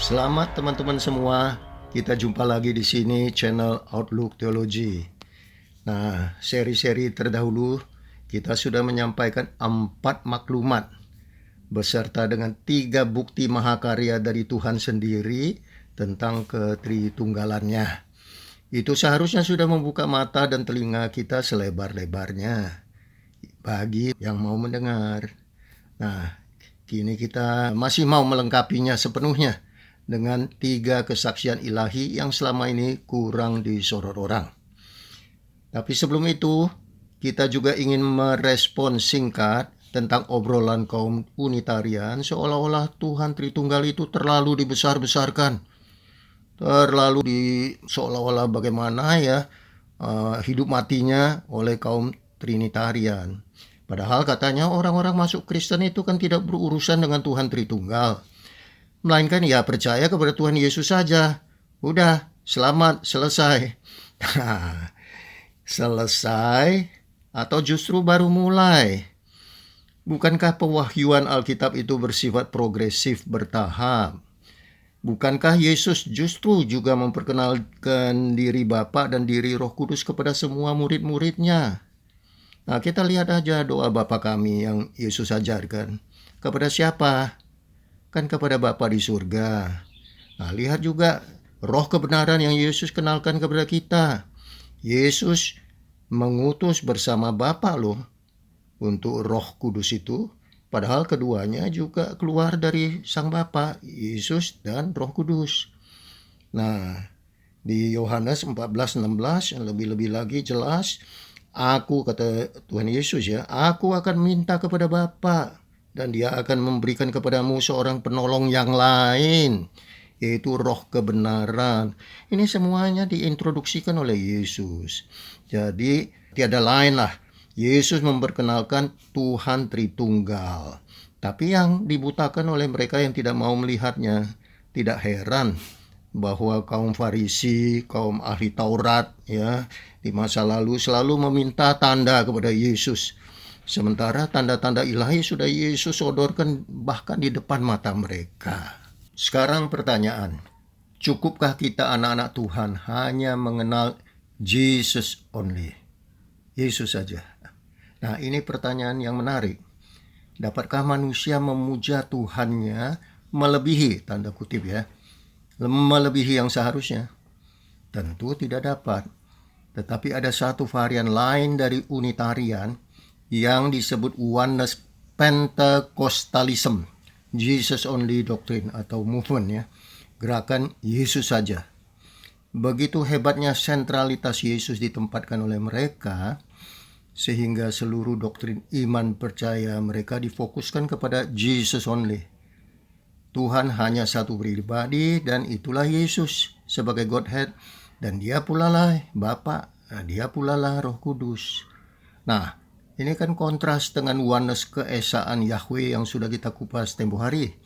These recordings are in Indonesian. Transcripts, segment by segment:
Selamat teman-teman semua, kita jumpa lagi di sini channel Outlook Theology. Nah, seri-seri terdahulu kita sudah menyampaikan 4 maklumat beserta dengan 3 bukti mahakarya dari Tuhan sendiri tentang ketritunggalannya. Itu seharusnya sudah membuka mata dan telinga kita selebar-lebarnya bagi yang mau mendengar. Nah, kini kita masih mau melengkapinya sepenuhnya dengan 3 kesaksian ilahi yang selama ini kurang disorot orang. Tapi sebelum itu, kita juga ingin merespon singkat tentang obrolan kaum Unitarian seolah-olah Tuhan Tritunggal itu terlalu dibesar-besarkan. Seolah-olah bagaimana ya hidup matinya oleh kaum Trinitarian. Padahal katanya orang-orang masuk Kristen itu kan tidak berurusan dengan Tuhan Tritunggal, melainkan ya percaya kepada Tuhan Yesus saja. Udah, selamat, selesai. Selesai atau justru baru mulai? Bukankah pewahyuan Alkitab itu bersifat progresif bertahap? Bukankah Yesus justru juga memperkenalkan diri Bapa dan diri Roh Kudus kepada semua murid-muridnya? Nah, kita lihat aja doa Bapa kami yang Yesus ajarkan. Kepada siapa? Kan kepada Bapa di surga. Nah, lihat juga roh kebenaran yang Yesus kenalkan kepada kita. Yesus mengutus bersama Bapa loh untuk Roh Kudus itu. Padahal keduanya juga keluar dari Sang Bapa, Yesus dan Roh Kudus. Nah, di Yohanes 14:16 lebih-lebih lagi jelas, aku, kata Tuhan Yesus ya, aku akan minta kepada Bapa dan Dia akan memberikan kepadamu seorang penolong yang lain, yaitu Roh kebenaran. Ini semuanya diintroduksikan oleh Yesus. Jadi tiada lain lah, Yesus memperkenalkan Tuhan Tritunggal. Tapi yang dibutakan oleh mereka yang tidak mau melihatnya. Tidak heran bahwa kaum Farisi, kaum ahli Taurat ya, di masa lalu selalu meminta tanda kepada Yesus. Sementara tanda-tanda ilahi sudah Yesus sodorkan bahkan di depan mata mereka. Sekarang pertanyaan, cukupkah kita anak-anak Tuhan hanya mengenal Jesus only? Yesus saja. Nah, ini pertanyaan yang menarik. Dapatkah manusia memuja Tuhannya melebihi, tanda kutip ya, melebihi yang seharusnya? Tentu tidak dapat. Tetapi ada satu varian lain dari Unitarian yang disebut Oneness Pentecostalism, Jesus Only Doctrine atau movement ya, gerakan Yesus saja. Begitu hebatnya sentralitas Yesus ditempatkan oleh mereka, sehingga seluruh doktrin iman percaya mereka difokuskan kepada Jesus Only. Tuhan hanya satu pribadi dan itulah Yesus sebagai Godhead, dan Dia pula lah Bapa, Dia pula lah Roh Kudus. Nah, ini kan kontras dengan oneness keesaan Yahweh yang sudah kita kupas tempo hari,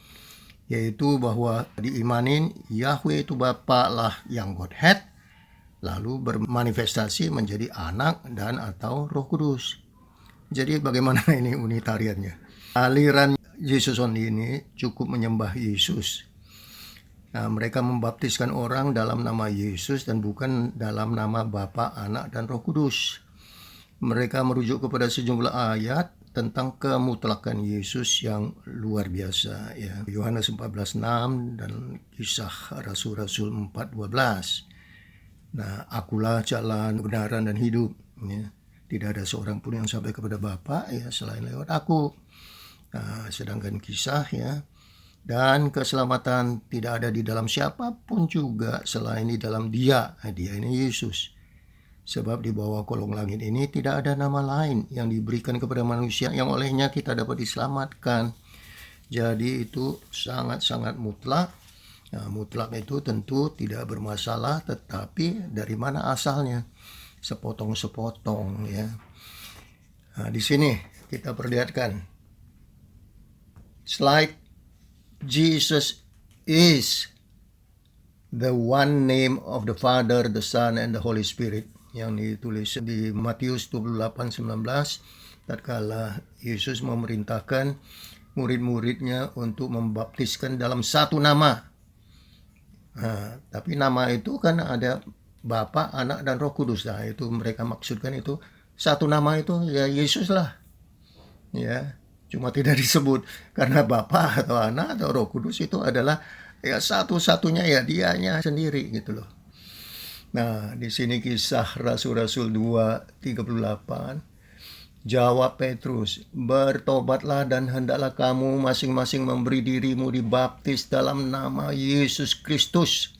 yaitu bahwa diimanin Yahweh itu Bapa lah yang Godhead, lalu bermanifestasi menjadi anak dan atau Roh Kudus. Jadi bagaimana ini unitariannya? Aliran Yesus Only ini cukup menyembah Yesus. Nah, mereka membaptiskan orang dalam nama Yesus dan bukan dalam nama Bapa, Anak, dan Roh Kudus. Mereka merujuk kepada sejumlah ayat tentang kemutlakan Yesus yang luar biasa ya. Yohanes 14:6 dan Kisah Rasul-Rasul 4:12. Nah, akulah jalan, kebenaran, dan hidup ya. Tidak ada seorang pun yang sampai kepada Bapa ya selain lewat aku. Nah, sedangkan Kisah ya, dan keselamatan tidak ada di dalam siapapun juga selain di dalam Dia. Dia ini Yesus. Sebab di bawah kolong langit ini tidak ada nama lain yang diberikan kepada manusia yang olehnya kita dapat diselamatkan. Jadi itu sangat-sangat mutlak. Nah, mutlak itu tentu tidak bermasalah, tetapi dari mana asalnya? Sepotong-sepotong ya. Nah, di sini kita perlihatkan slide. Jesus is the one name of the Father, the Son, and the Holy Spirit, yang ditulis di Matius 28:19 tatkala Yesus memerintahkan murid-muridnya untuk membaptiskan dalam satu nama. Nah, tapi nama itu kan ada Bapa, Anak, dan Roh Kudus. Nah, itu mereka maksudkan itu satu nama itu ya Yesus lah. Ya, cuma tidak disebut karena Bapa atau Anak atau Roh Kudus itu adalah ya satu-satunya ya dianya sendiri gitu loh. Nah, di sini Kisah Rasul-Rasul 2:38. Jawab Petrus, bertobatlah dan hendaklah kamu masing-masing memberi dirimu dibaptis dalam nama Yesus Kristus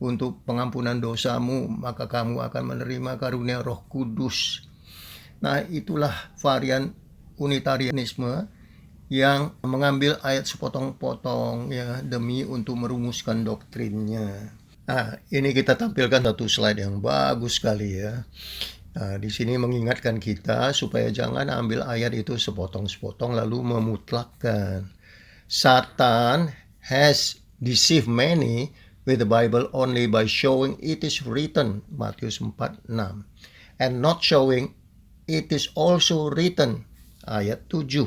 untuk pengampunan dosamu, maka kamu akan menerima karunia Roh Kudus. Nah, itulah varian unitarianisme yang mengambil ayat sepotong-potong ya demi untuk merumuskan doktrinnya. Nah, ini kita tampilkan satu slide yang bagus sekali ya. Nah, di sini mengingatkan kita supaya jangan ambil ayat itu sepotong-sepotong lalu memutlakkan. Satan has deceived many with the Bible only by showing it is written, Matius 4:6, and not showing it is also written, ayat 7.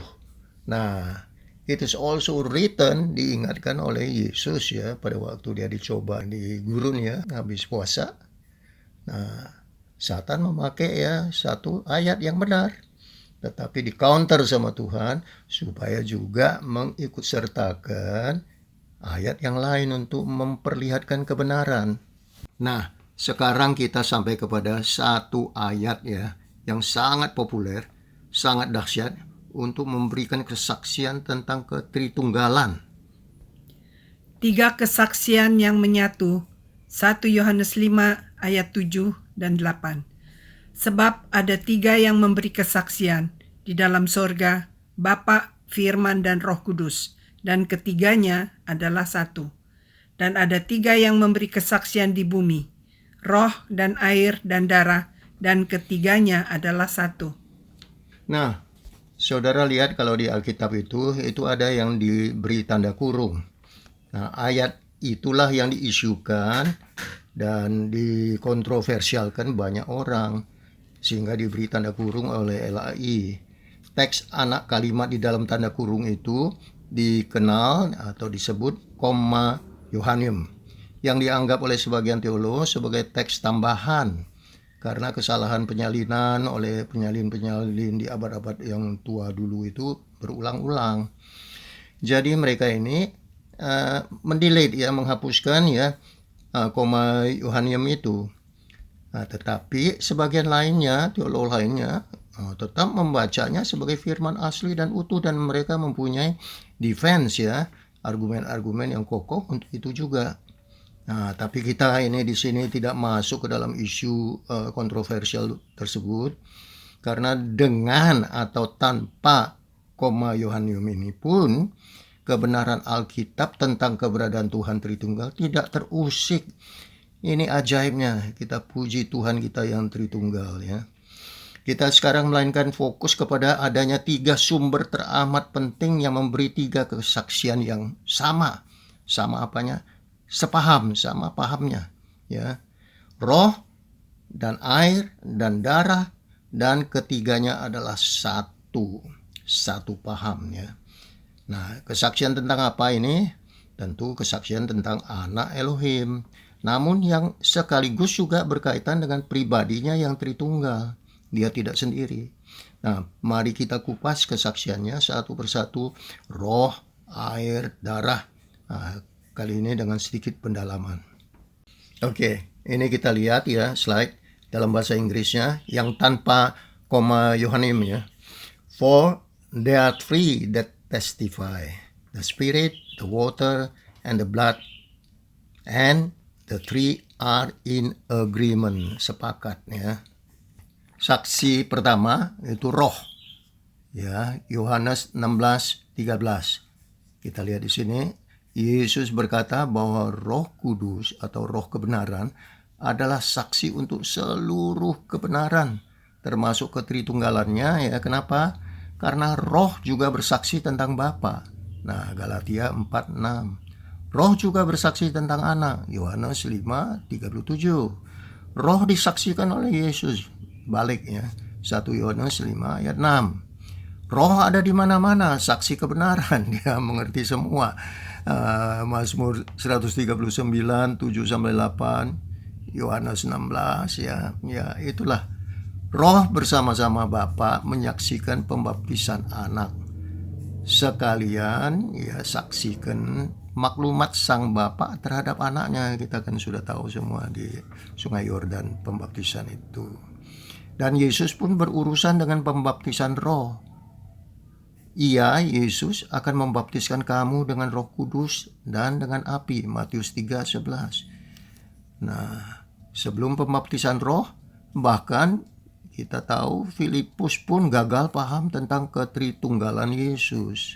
Nah, it is also written diingatkan oleh Yesus ya pada waktu dia dicoba di gurun ya habis puasa. Nah, Satan memakai ya satu ayat yang benar, tetapi di counter sama Tuhan supaya juga mengikut sertakan ayat yang lain untuk memperlihatkan kebenaran. Nah, sekarang kita sampai kepada satu ayat ya yang sangat populer, sangat dahsyat untuk memberikan kesaksian tentang ketritunggalan. 3 kesaksian yang menyatu. 1 Yohanes 5 ayat 7 dan 8. Sebab ada 3 yang memberi kesaksian di dalam sorga, Bapa, Firman, dan Roh Kudus, dan ketiganya adalah satu. Dan ada 3 yang memberi kesaksian di bumi, roh dan air dan darah, dan ketiganya adalah satu. Nah, saudara lihat kalau di Alkitab itu ada yang diberi tanda kurung. Nah, ayat itulah yang diisukan dan dikontroversialkan banyak orang sehingga diberi tanda kurung oleh LAI. Teks anak kalimat di dalam tanda kurung itu dikenal atau disebut koma Yohanium yang dianggap oleh sebagian teolog sebagai teks tambahan karena kesalahan penyalinan oleh penyalin-penyalin di abad-abad yang tua dulu itu berulang-ulang. Jadi mereka ini mendelete ya, menghapuskan ya koma Yohanium itu. Nah, tetapi sebagian lainnya, teolog lainnya tetap membacanya sebagai firman asli dan utuh, dan mereka mempunyai defense ya, argumen-argumen yang kokoh untuk itu juga. Nah, tapi kita ini di sini tidak masuk ke dalam isu kontroversial tersebut karena dengan atau tanpa koma Yohanium ini pun kebenaran Alkitab tentang keberadaan Tuhan Tritunggal tidak terusik. Ini ajaibnya, kita puji Tuhan kita yang Tritunggal ya. Kita sekarang melainkan fokus kepada adanya 3 sumber teramat penting yang memberi 3 kesaksian yang sama. Sama apanya? Sepaham, sama pahamnya ya. Roh dan air dan darah, dan ketiganya adalah satu paham ya. Nah, kesaksian tentang apa ini? Tentu kesaksian tentang Anak Elohim, namun yang sekaligus juga berkaitan dengan pribadinya yang Tritunggal. Dia tidak sendiri. Nah, mari kita kupas kesaksiannya satu persatu. Roh, air, darah. Nah, kali ini dengan sedikit pendalaman. Oke, ini kita lihat ya slide dalam bahasa Inggrisnya yang tanpa koma Yohanium ya. For there are 3 that testify, the Spirit, the water, and the blood, and the 3 are in agreement, sepakat ya. Saksi pertama itu roh ya, Yohanes 16:13. Kita lihat di sini Yesus berkata bahwa Roh Kudus atau Roh kebenaran adalah saksi untuk seluruh kebenaran termasuk ketritunggalannya ya. Kenapa? Karena Roh juga bersaksi tentang Bapa. Nah, Galatia 4:6. Roh juga bersaksi tentang Anak, Yohanes 5:37. Roh disaksikan oleh Yesus, balik ya, 1 Yohanes 5 ayat 6. Roh ada di mana-mana, saksi kebenaran, dia mengerti semua. Mazmur 139, 7-8, Yohanes 16, ya itulah. Roh bersama-sama Bapa menyaksikan pembaptisan anak. Sekalian ya saksikan maklumat sang Bapa terhadap anaknya. Kita kan sudah tahu semua di Sungai Yordan pembaptisan itu. Dan Yesus pun berurusan dengan pembaptisan Roh. Ia, Yesus, akan membaptiskan kamu dengan Roh Kudus dan dengan api. Matius 3:11. Nah, sebelum pembaptisan Roh, bahkan kita tahu Filipus pun gagal paham tentang ketritunggalan Yesus.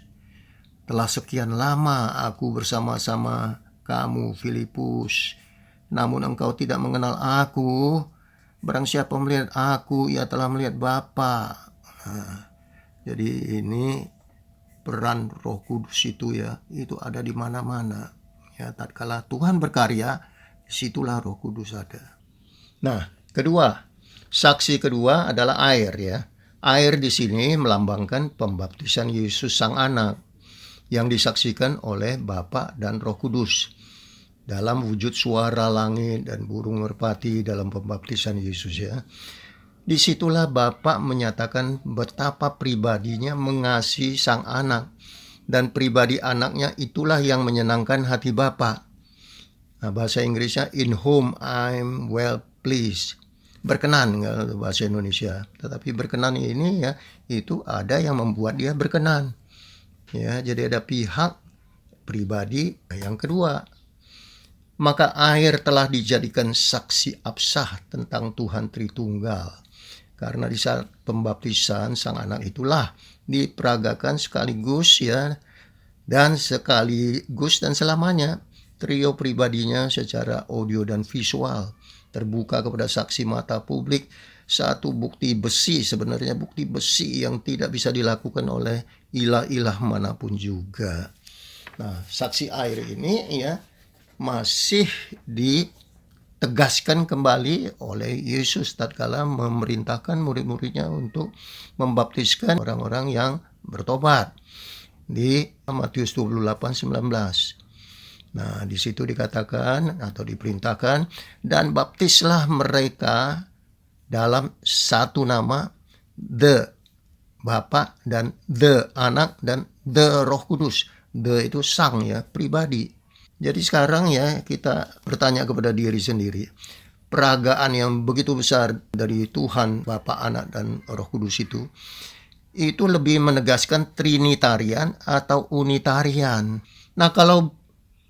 Telah sekian lama aku bersama-sama kamu, Filipus, namun engkau tidak mengenal aku. Barang siapa melihat aku, ia telah melihat Bapa. Jadi ini peran Roh Kudus itu ya, itu ada di mana-mana. Ya, tatkala Tuhan berkarya, situlah Roh Kudus ada. Nah, saksi kedua adalah air ya. Air di sini melambangkan pembaptisan Yesus sang anak yang disaksikan oleh Bapa dan Roh Kudus dalam wujud suara langit dan burung merpati dalam pembaptisan Yesus ya. Disitulah Bapa menyatakan betapa pribadinya mengasihi sang anak, dan pribadi anaknya itulah yang menyenangkan hati Bapa. Nah, bahasa Inggrisnya in whom I'm well pleased. Berkenan kalau bahasa Indonesia. Tetapi berkenan ini ya, itu ada yang membuat dia berkenan. Ya, jadi ada pihak pribadi yang kedua. Maka air telah dijadikan saksi absah tentang Tuhan Tritunggal. Karena di saat pembaptisan sang anak itulah diperagakan sekaligus ya, dan selamanya trio pribadinya secara audio dan visual terbuka kepada saksi mata publik. Satu bukti besi, sebenarnya bukti besi yang tidak bisa dilakukan oleh ilah-ilah manapun juga. Nah, saksi air ini ya masih ditegaskan kembali oleh Yesus tatkala memerintahkan murid-muridnya untuk membaptiskan orang-orang yang bertobat di Matius 28:19. Nah, di situ dikatakan atau diperintahkan, dan baptislah mereka dalam satu nama, the Bapa dan the Anak dan the Roh Kudus. The itu sang ya, pribadi. Jadi sekarang ya kita bertanya kepada diri sendiri. Peragaan yang begitu besar dari Tuhan, Bapa, Anak, dan Roh Kudus itu lebih menegaskan Trinitarian atau Unitarian. Nah, kalau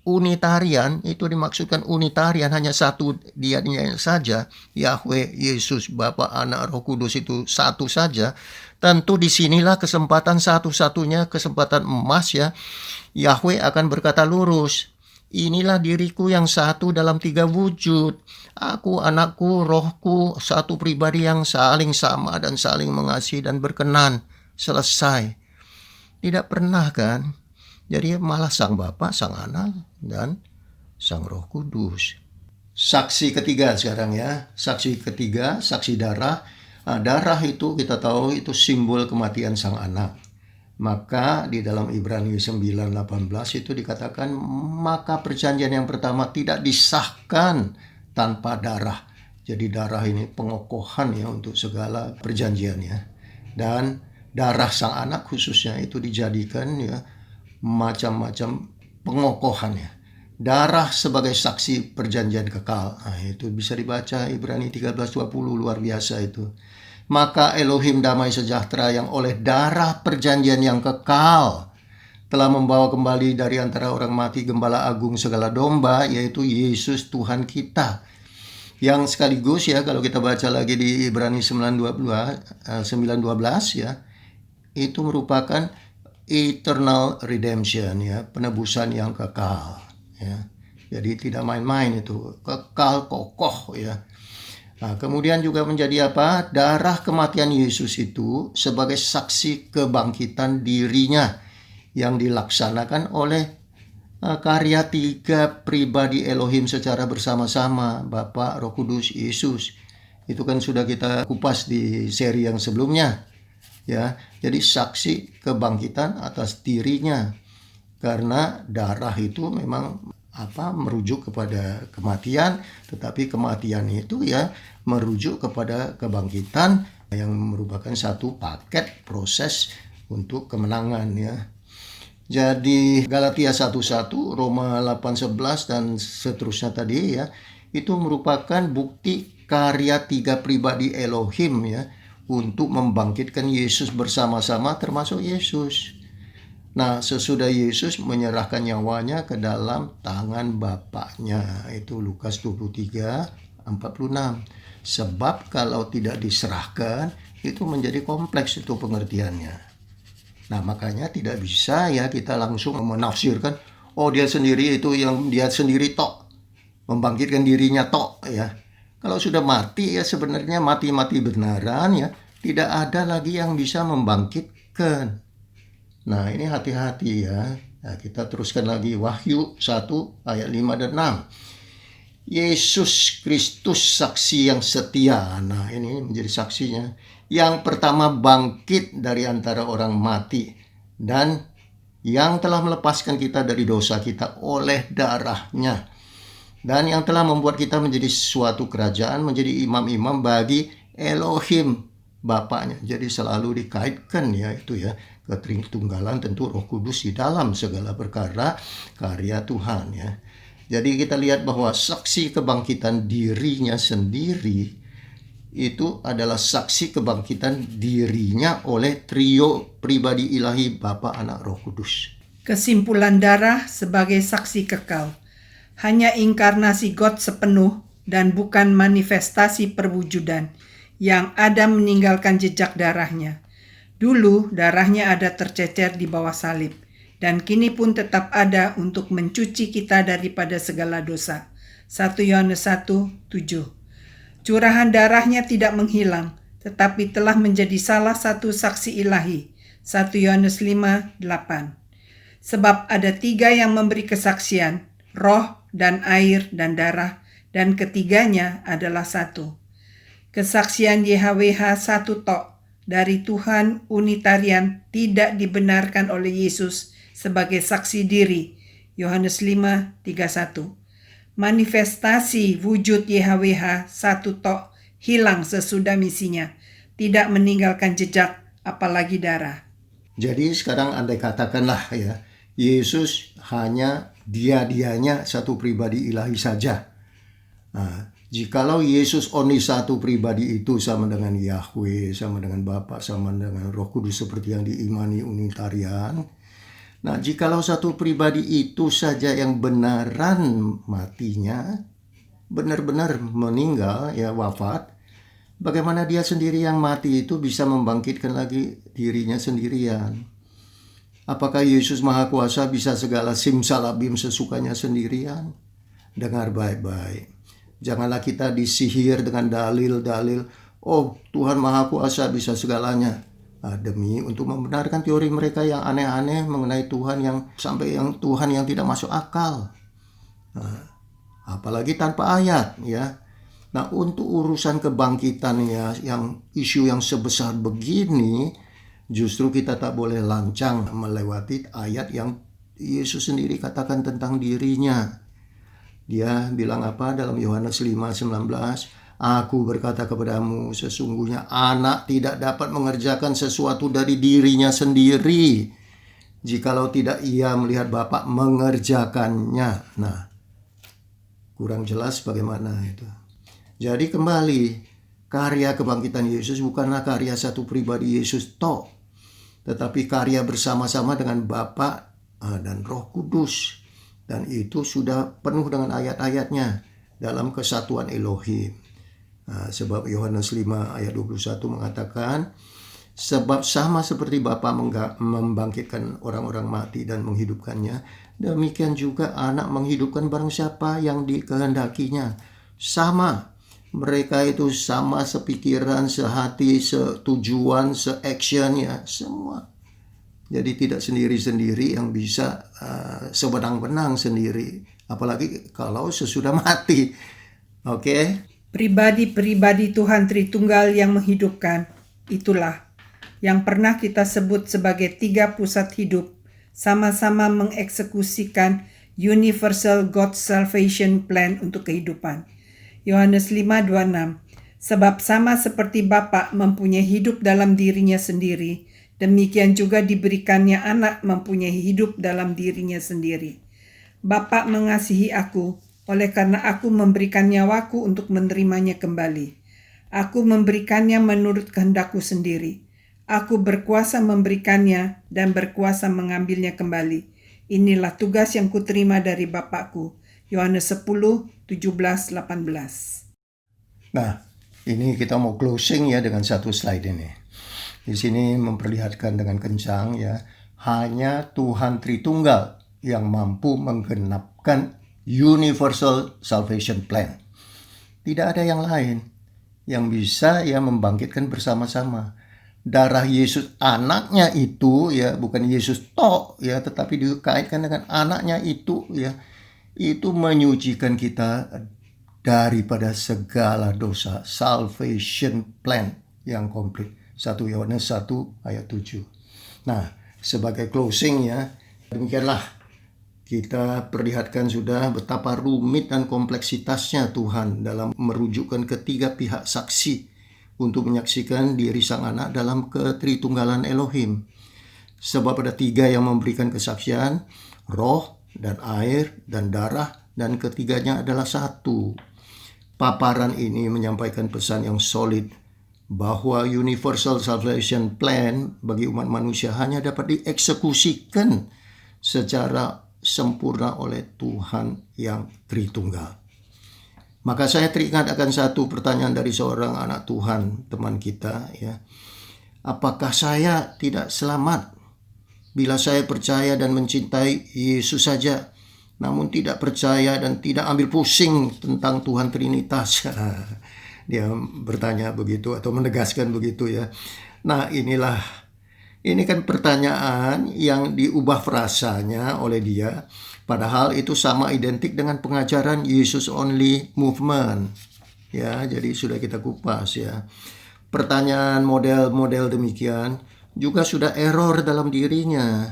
Unitarian itu dimaksudkan unitarian, hanya satu dianya saja, Yahweh, Yesus, Bapa, Anak, Roh Kudus itu satu saja. Tentu disinilah kesempatan satu-satunya, kesempatan emas ya. Yahweh akan berkata lurus, inilah diriku yang satu dalam tiga wujud. Aku, anakku, rohku, satu pribadi yang saling sama dan saling mengasihi dan berkenan. Selesai. Tidak pernah kan? Jadi malah sang Bapa, sang Anak, dan sang Roh Kudus. Saksi ketiga sekarang ya. Saksi ketiga, saksi darah. Nah, darah itu kita tahu itu simbol kematian sang anak. Maka di dalam Ibrani 9:18 itu dikatakan, maka perjanjian yang pertama tidak disahkan tanpa darah. Jadi darah ini pengokohan ya untuk segala perjanjiannya. Dan darah sang anak khususnya itu dijadikan ya macam-macam pengokohannya. Darah sebagai saksi perjanjian kekal. Nah, itu bisa dibaca Ibrani 13:20, luar biasa itu. Maka Elohim damai sejahtera yang oleh darah perjanjian yang kekal telah membawa kembali dari antara orang mati Gembala Agung segala domba, yaitu Yesus Tuhan kita. Yang sekaligus ya kalau kita baca lagi di Ibrani 9:12 ya, itu merupakan eternal redemption ya, penebusan yang kekal ya. Jadi tidak main-main itu, kekal kokoh ya. Nah, kemudian juga menjadi apa? Darah kematian Yesus itu sebagai saksi kebangkitan dirinya yang dilaksanakan oleh karya tiga pribadi Elohim secara bersama-sama, Bapa, Roh Kudus, Yesus. Itu kan sudah kita kupas di seri yang sebelumnya. Ya, jadi saksi kebangkitan atas dirinya. Karena darah itu memang merujuk kepada kematian, tetapi kematian itu ya merujuk kepada kebangkitan yang merupakan satu paket proses untuk kemenangan ya. Jadi Galatia 1:1, Roma 8:11 dan seterusnya tadi ya, itu merupakan bukti karya tiga pribadi Elohim ya untuk membangkitkan Yesus bersama-sama, termasuk Yesus. Nah, sesudah Yesus menyerahkan nyawanya ke dalam tangan Bapaknya, itu Lukas 23:46. Sebab kalau tidak diserahkan, itu menjadi kompleks itu pengertiannya. Nah, makanya tidak bisa ya kita langsung menafsirkan, oh dia sendiri itu yang dia sendiri tok, membangkitkan dirinya tok ya. Kalau sudah mati ya sebenarnya mati-mati benaran ya, tidak ada lagi yang bisa membangkitkan. Nah, ini hati-hati ya. Nah, kita teruskan lagi Wahyu 1 ayat 5 dan 6. Yesus Kristus saksi yang setia. Nah, ini menjadi saksinya. Yang pertama bangkit dari antara orang mati dan yang telah melepaskan kita dari dosa kita oleh darahnya. Dan yang telah membuat kita menjadi suatu kerajaan, menjadi imam-imam bagi Elohim Bapaknya. Jadi selalu dikaitkan ya itu ya, ketritunggalan tentu Roh Kudus di dalam segala perkara karya Tuhan ya. Jadi kita lihat bahwa saksi kebangkitan dirinya sendiri itu adalah saksi kebangkitan dirinya oleh trio pribadi ilahi Bapa, Anak, Roh Kudus. Kesimpulan darah sebagai saksi kekal. Hanya inkarnasi God sepenuh dan bukan manifestasi perwujudan yang ada meninggalkan jejak darahnya. Dulu darahnya ada tercecer di bawah salib, dan kini pun tetap ada untuk mencuci kita daripada segala dosa. 1 Yohanes 1:7. Curahan darahnya tidak menghilang, tetapi telah menjadi salah satu saksi ilahi. 1 Yohanes 5:8. Sebab ada tiga yang memberi kesaksian, roh dan air dan darah, dan ketiganya adalah satu. Kesaksian YHWH satu tok dari Tuhan Unitarian tidak dibenarkan oleh Yesus sebagai saksi diri. Yohanes 5:31. Manifestasi wujud YHWH satu tok hilang sesudah misinya, tidak meninggalkan jejak apalagi darah. Jadi sekarang andai katakanlah ya, Yesus hanya dia-dianya satu pribadi ilahi saja. Nah, jikalau Yesus only satu pribadi itu sama dengan Yahweh, sama dengan Bapa, sama dengan Roh Kudus seperti yang diimani Unitarian. Nah, jikalau satu pribadi itu saja yang benaran matinya, benar-benar meninggal ya wafat, bagaimana dia sendiri yang mati itu bisa membangkitkan lagi dirinya sendirian? Apakah Yesus Maha Kuasa bisa segala simsalabim sesukanya sendirian? Dengar baik-baik. Janganlah kita disihir dengan dalil-dalil, oh Tuhan Maha Kuasa bisa segalanya. Demi untuk membenarkan teori mereka yang aneh-aneh mengenai Tuhan yang sampai yang Tuhan yang tidak masuk akal. Apalagi tanpa ayat ya. Nah, untuk urusan kebangkitan ya, yang isu yang sebesar begini, justru kita tak boleh lancang melewati ayat yang Yesus sendiri katakan tentang dirinya. Dia bilang apa dalam Yohanes 5:19? Aku berkata kepadamu, sesungguhnya anak tidak dapat mengerjakan sesuatu dari dirinya sendiri, jikalau tidak ia melihat Bapa mengerjakannya. Nah, kurang jelas bagaimana itu. Jadi kembali, karya kebangkitan Yesus bukanlah karya satu pribadi Yesus tok, tetapi karya bersama-sama dengan Bapa dan Roh Kudus. Dan itu sudah penuh dengan ayat-ayatnya dalam kesatuan Elohim. Sebab Yohanes 5 ayat 21 mengatakan, sebab sama seperti Bapa membangkitkan orang-orang mati dan menghidupkannya, demikian juga anak menghidupkan barang siapa yang dikehendakinya. Sama, mereka itu sama sepikiran, sehati, setujuan, se-action ya, semua. Jadi tidak sendiri-sendiri yang bisa sebenang-benang sendiri. Apalagi kalau sesudah mati. Oke? Pribadi-pribadi Tuhan Tritunggal yang menghidupkan, itulah yang pernah kita sebut sebagai tiga pusat hidup, sama-sama mengeksekusikan Universal God Salvation Plan untuk kehidupan. Yohanes 5:26. Sebab sama seperti Bapa mempunyai hidup dalam dirinya sendiri, demikian juga diberikannya anak mempunyai hidup dalam dirinya sendiri. Bapa mengasihi aku, oleh karena aku memberikan nyawaku untuk menerimanya kembali. Aku memberikannya menurut kehendakku sendiri. Aku berkuasa memberikannya dan berkuasa mengambilnya kembali. Inilah tugas yang kuterima dari Bapakku. Yohanes 10, 17, 18. Nah, ini kita mau closing ya dengan satu slide ini. Di sini memperlihatkan dengan kencang ya, hanya Tuhan Tritunggal yang mampu menggenapkan Universal Salvation Plan. Tidak ada yang lain yang bisa ya membangkitkan bersama-sama. Darah Yesus anaknya itu ya, bukan Yesus tok ya, tetapi dikaitkan dengan anaknya itu ya, itu menyucikan kita daripada segala dosa. Salvation plan yang komplit. 1 Yohanes 1 ayat 7. Nah, sebagai closing ya, demikianlah kita perlihatkan sudah betapa rumit dan kompleksitasnya Tuhan dalam merujukkan ketiga pihak saksi untuk menyaksikan diri sang anak dalam ketritunggalan Elohim. Sebab ada tiga yang memberikan kesaksian, roh dan air dan darah, dan ketiganya adalah satu. Paparan ini menyampaikan pesan yang solid bahwa Universal Salvation Plan bagi umat manusia hanya dapat dieksekusikan secara sempurna oleh Tuhan yang Tritunggal. Maka saya teringat akan satu pertanyaan dari seorang anak Tuhan, teman kita ya. Apakah saya tidak selamat bila saya percaya dan mencintai Yesus saja, namun tidak percaya dan tidak ambil pusing tentang Tuhan Trinitas? Dia bertanya begitu atau menegaskan begitu ya. Nah, ini kan pertanyaan yang diubah frasanya oleh dia, padahal itu sama identik dengan pengajaran Yesus Only Movement. Ya, jadi sudah kita kupas ya. Pertanyaan model-model demikian juga sudah error dalam dirinya.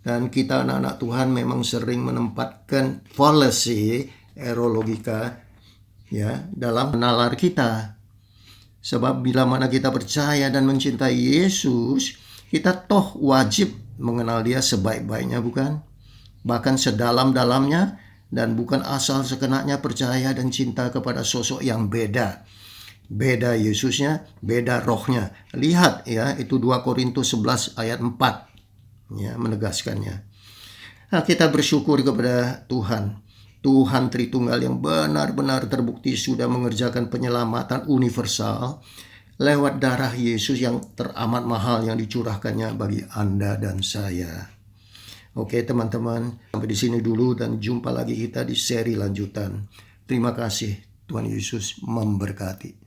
Dan kita anak-anak Tuhan memang sering menempatkan fallacy, error logika ya, dalam nalar kita. Sebab bila mana kita percaya dan mencintai Yesus, kita toh wajib mengenal dia sebaik-baiknya, bukan? Bahkan sedalam-dalamnya, dan bukan asal sekenanya percaya dan cinta kepada sosok yang beda. Beda Yesusnya, beda rohnya. Lihat ya, itu 2 Korintus 11 ayat 4 ya, menegaskannya. Nah, kita bersyukur kepada Tuhan. Tuhan Tritunggal yang benar-benar terbukti sudah mengerjakan penyelamatan universal lewat darah Yesus yang teramat mahal yang dicurahkannya bagi Anda dan saya. Oke teman-teman, sampai di sini dulu dan jumpa lagi kita di seri lanjutan. Terima kasih, Tuhan Yesus memberkati.